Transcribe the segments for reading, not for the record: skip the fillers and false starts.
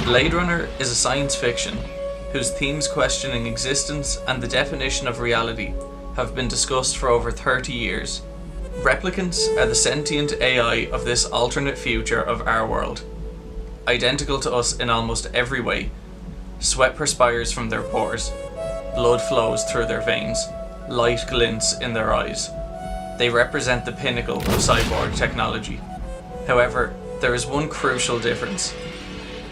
Blade Runner is a science fiction whose themes questioning existence and the definition of reality have been discussed for over 30 years. Replicants are the sentient AI of this alternate future of our world. Identical to us in almost every way, sweat perspires from their pores, blood flows through their veins, light glints in their eyes. They represent the pinnacle of cyborg technology. However, there is one crucial difference.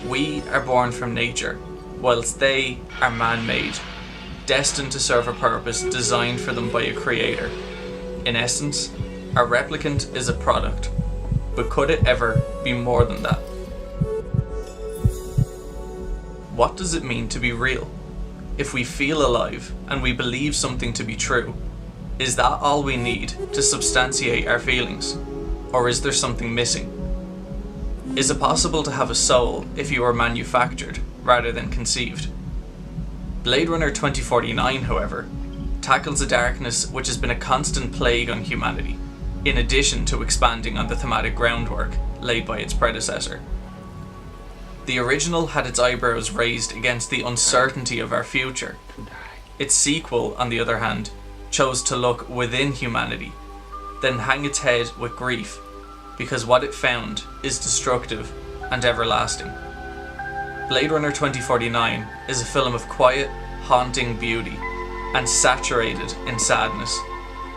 We are born from nature, whilst they are man-made, destined to serve a purpose designed for them by a creator. In essence, our replicant is a product, but could it ever be more than that? What does it mean to be real? If we feel alive and we believe something to be true, is that all we need to substantiate our feelings? Or is there something missing? Is it possible to have a soul if you are manufactured rather than conceived? Blade Runner 2049, however, tackles a darkness which has been a constant plague on humanity, in addition to expanding on the thematic groundwork laid by its predecessor. The original had its eyebrows raised against the uncertainty of our future. Its sequel, on the other hand, chose to look within humanity, then hang its head with grief, because what it found is destructive and everlasting. Blade Runner 2049 is a film of quiet, haunting beauty, and saturated in sadness,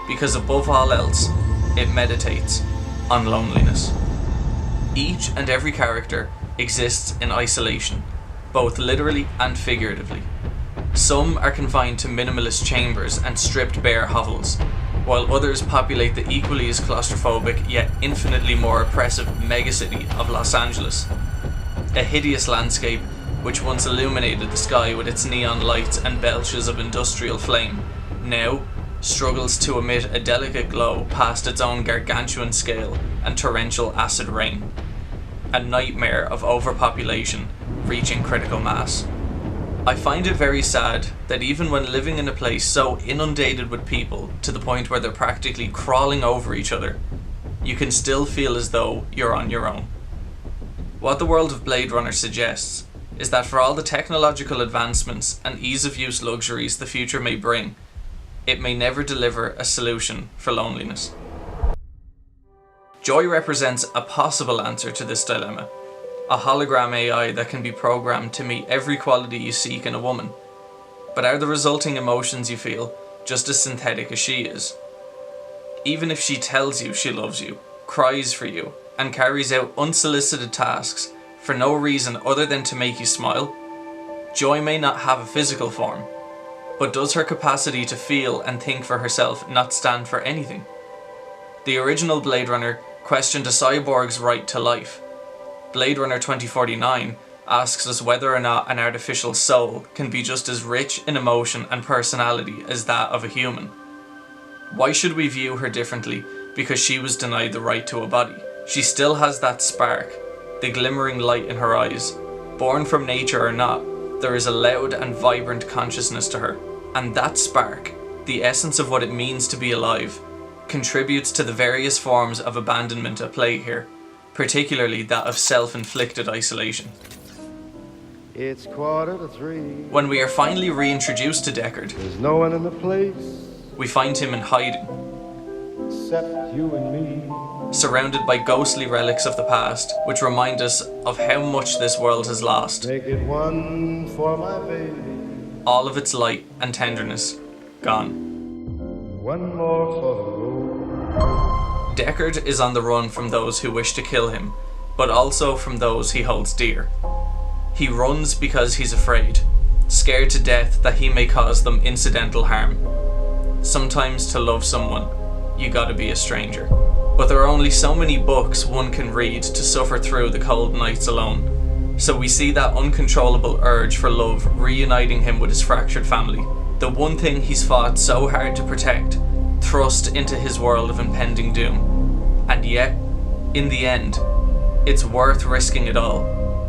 because above all else, it meditates on loneliness. Each and every character exists in isolation, both literally and figuratively. Some are confined to minimalist chambers and stripped bare hovels, while others populate the equally as claustrophobic yet infinitely more oppressive megacity of Los Angeles. A hideous landscape which once illuminated the sky with its neon lights and belches of industrial flame, now struggles to emit a delicate glow past its own gargantuan scale and torrential acid rain. A nightmare of overpopulation reaching critical mass. I find it very sad that even when living in a place so inundated with people to the point where they're practically crawling over each other, you can still feel as though you're on your own. What the world of Blade Runner suggests is that for all the technological advancements and ease of use luxuries the future may bring, it may never deliver a solution for loneliness. Joy represents a possible answer to this dilemma, a hologram AI that can be programmed to meet every quality you seek in a woman. But are the resulting emotions you feel just as synthetic as she is? Even if she tells you she loves you, cries for you, and carries out unsolicited tasks for no reason other than to make you smile, Joy may not have a physical form, but does her capacity to feel and think for herself not stand for anything? The original Blade Runner questioned a cyborg's right to life. Blade Runner 2049 asks us whether or not an artificial soul can be just as rich in emotion and personality as that of a human. Why should we view her differently because she was denied the right to a body? She still has that spark, the glimmering light in her eyes. Born from nature or not, there is a loud and vibrant consciousness to her, and that spark, the essence of what it means to be alive, contributes to the various forms of abandonment at play here, particularly that of self-inflicted isolation. It's 2:45. When we are finally reintroduced to Deckard, There's no one in the place we find him in hiding, except you and me. surrounded by ghostly relics of the past, which remind us of how much this world has lost. Make it one for my baby. All of its light and tenderness gone. One more for the road. Deckard is on the run from those who wish to kill him, but also from those he holds dear. He runs because he's afraid, scared to death that he may cause them incidental harm. Sometimes to love someone, you gotta be a stranger. But there are only so many books one can read to suffer through the cold nights alone. So we see that uncontrollable urge for love reuniting him with his fractured family. The one thing he's fought so hard to protect, thrust into his world of impending doom. And yet, in the end, it's worth risking it all,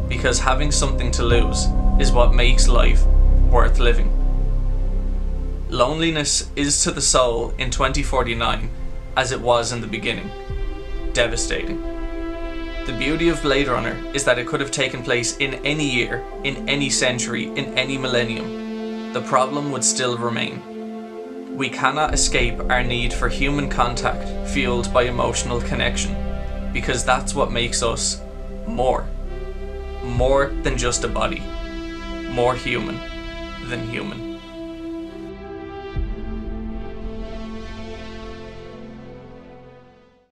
because having something to lose is what makes life worth living. Loneliness is to the soul in 2049 as it was in the beginning, devastating. The beauty of Blade Runner is that it could have taken place in any year, in any century, in any millennium. The problem would still remain. We cannot escape our need for human contact fueled by emotional connection, because that's what makes us more. More than just a body. More human than human.